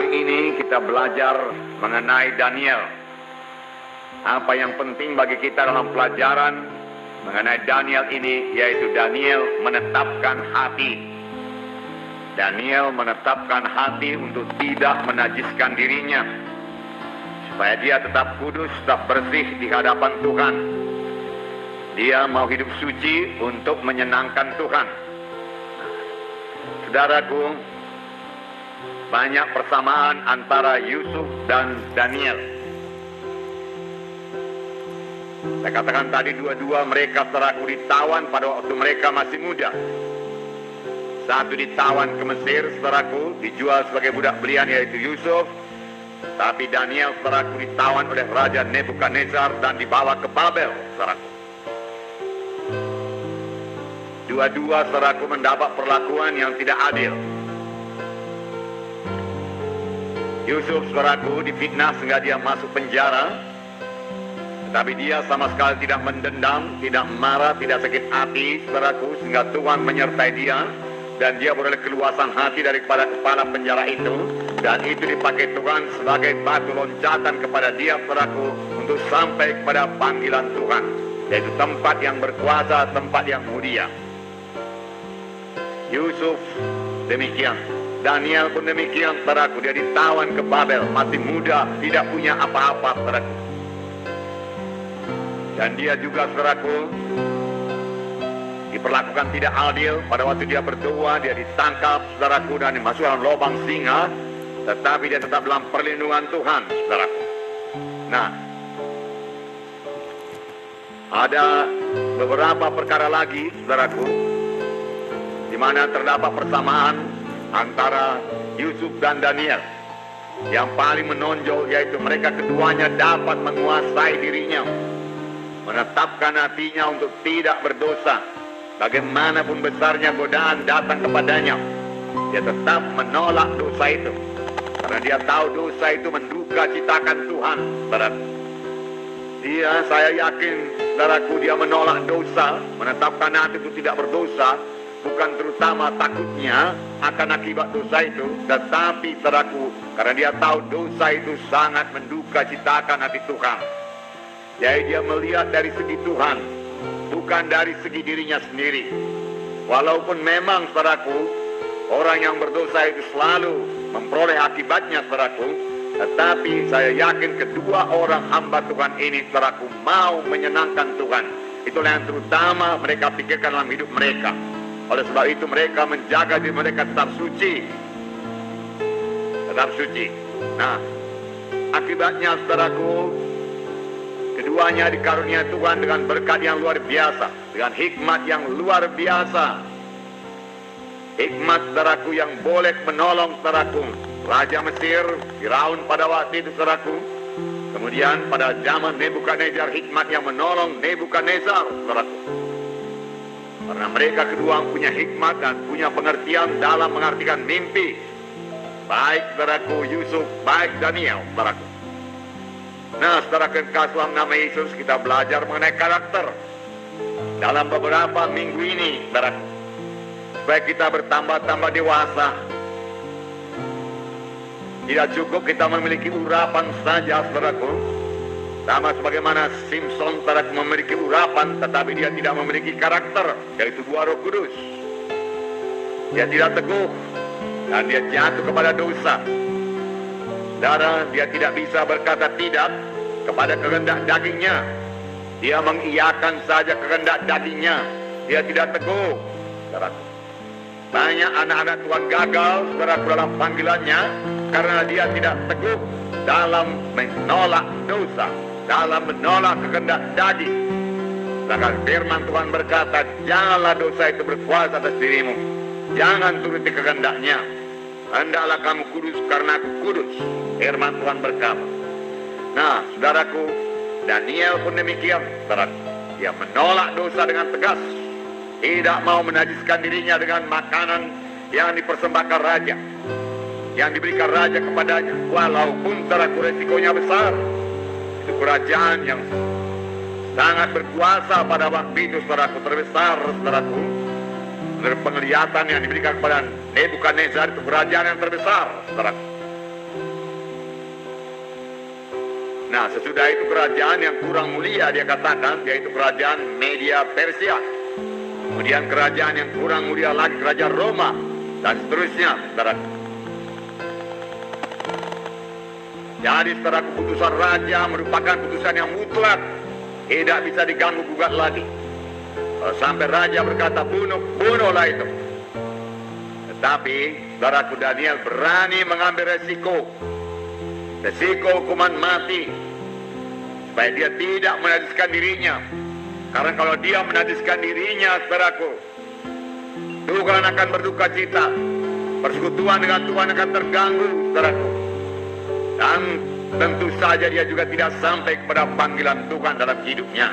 Kali ini kita belajar mengenai Daniel. Apa yang penting bagi kita dalam pelajaran mengenai Daniel ini, yaitu Daniel menetapkan hati. Daniel menetapkan hati untuk tidak menajiskan dirinya, supaya dia tetap kudus, tetap bersih di hadapan Tuhan. Dia mau hidup suci untuk menyenangkan Tuhan. Saudaraku, banyak persamaan antara Yusuf dan Daniel. Saya katakan tadi, dua-dua mereka saudaraku ditawan pada waktu mereka masih muda. Satu ditawan ke Mesir, saudaraku, dijual sebagai budak belian, yaitu Yusuf. Tapi Daniel, saudaraku, ditawan oleh Raja Nebukadnezar dan dibawa ke Babel, saudaraku. Dua-dua, saudaraku, mendapat perlakuan yang tidak adil. Yusuf, saudaraku, difitnah sehingga dia masuk penjara. Tetapi dia sama sekali tidak mendendam, tidak marah, tidak sakit hati, saudaraku, sehingga Tuhan menyertai dia. Dan dia beroleh keluasan hati daripada kepala penjara itu. Dan itu dipakai Tuhan sebagai batu loncatan kepada dia, saudaraku, untuk sampai kepada panggilan Tuhan, yaitu tempat yang berkuasa, tempat yang mulia. Yusuf demikian. Daniel pun demikian, saudaraku. Dia ditawan ke Babel, masih muda, tidak punya apa-apa, saudaraku. Dan dia juga, saudaraku, diperlakukan tidak adil. Pada waktu dia berdoa, dia ditangkap, saudaraku, dan dimasukkan dalam lubang singa. Tetapi dia tetap dalam perlindungan Tuhan, saudaraku. Nah, ada beberapa perkara lagi, saudaraku, di mana terdapat persamaan antara Yusuf dan Daniel. Yang paling menonjol yaitu mereka keduanya dapat menguasai dirinya, menetapkan hatinya untuk tidak berdosa. Bagaimanapun besarnya godaan datang kepadanya, dia tetap menolak dosa itu, karena dia tahu dosa itu menduka citakan Tuhan, saudara. Saya yakin, saudaraku, dia menolak dosa, menetapkan hati itu tidak berdosa, bukan terutama takutnya akan akibat dosa itu, tetapi, saudaraku, karena dia tahu dosa itu sangat menduka citakan hati Tuhan. Jadi dia melihat dari segi Tuhan, bukan dari segi dirinya sendiri. Walaupun memang, saudaraku, orang yang berdosa itu selalu memperoleh akibatnya, saudaraku, tetapi saya yakin kedua orang hamba Tuhan ini, saudaraku, mau menyenangkan Tuhan. Itulah yang terutama mereka pikirkan dalam hidup mereka. Oleh sebab itu mereka menjaga diri mereka tetap suci. Tetap suci. Nah, akibatnya, saudaraku, keduanya dikarunia Tuhan dengan berkat yang luar biasa, dengan hikmat yang luar biasa. Hikmat, saudaraku, yang boleh menolong, saudaraku, Raja Mesir, Firaun pada waktu itu, saudaraku. Kemudian pada zaman Nebukadnezar, hikmat yang menolong Nebukadnezar, saudaraku. Karena mereka kedua punya hikmat dan punya pengertian dalam mengartikan mimpi. Baik, saudaraku, Yusuf, baik Daniel, saudaraku. Nah, saudara kekasih dalam nama Yesus, kita belajar mengenai karakter dalam beberapa minggu ini, saudaraku, supaya kita bertambah-tambah dewasa. Tidak cukup kita memiliki urapan saja, saudaraku. Sama sebagaimana Simpson, saudaraku, memiliki urapan, tetapi dia tidak memiliki karakter, yaitu buah Roh Kudus. Dia tidak teguh, dan dia jatuh kepada dosa. Saudara, dia tidak bisa berkata tidak kepada kehendak dagingnya. Dia mengiyakan saja kehendak dagingnya. Dia tidak teguh, saudaraku. Banyak anak-anak Tuhan gagal, saudaraku, dalam panggilannya, karena dia tidak teguh dalam menolak dosa, dalam menolak kehendak daging. Sedangkan firman Tuhan berkata, janganlah dosa itu berkuasa atas dirimu. Jangan turuti kehendaknya. Hendaklah kamu kudus karena aku kudus. Firman Tuhan berkata. Nah, saudaraku, Daniel pun demikian, saudaraku. Dia menolak dosa dengan tegas. Tidak mau menajiskan dirinya dengan makanan yang dipersembahkan raja, yang diberikan raja kepadanya. Walaupun, saudaraku, resikonya besar. Itu kerajaan yang sangat berkuasa pada waktu itu, saudaraku, terbesar, saudaraku. Menurut penglihatan yang diberikan kepada Nebukadnezar, itu kerajaan yang terbesar, saudaraku. Nah, sesudah itu kerajaan yang kurang mulia dia katakan, yaitu kerajaan Media Persia. Kemudian kerajaan yang kurang mulia lagi kerajaan Roma, dan seterusnya, saudaraku. Jadi, saudara, keputusan raja merupakan keputusan yang mutlak, tidak bisa diganggu gugat lagi. Kalau sampai raja berkata bunuh, bunuhlah itu. Tetapi, saudaraku, Daniel berani mengambil resiko hukuman mati, supaya dia tidak menajiskan dirinya. Karena kalau dia menajiskan dirinya, saudaraku, Tuhan akan berduka cita, persekutuan dengan Tuhan akan terganggu, saudaraku. Dan tentu saja dia juga tidak sampai kepada panggilan Tuhan dalam hidupnya.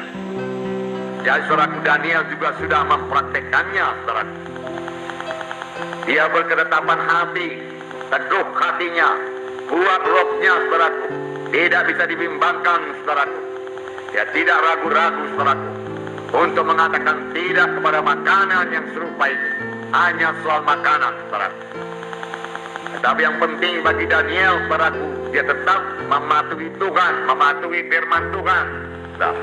Jadi saudaraku, Daniel juga sudah mempraktekannya, saudaraku. Dia berketetapan hati, teguh hatinya, kuat rohnya, saudaraku. Tidak bisa dibimbangkan, saudaraku. Dia tidak ragu-ragu, saudaraku, untuk mengatakan tidak kepada makanan yang serupa itu. Hanya soal makanan, saudaraku. Tetapi yang penting bagi Daniel, saudaraku, dia tetap mematuhi Tuhan, mematuhi firman Tuhan. Nah,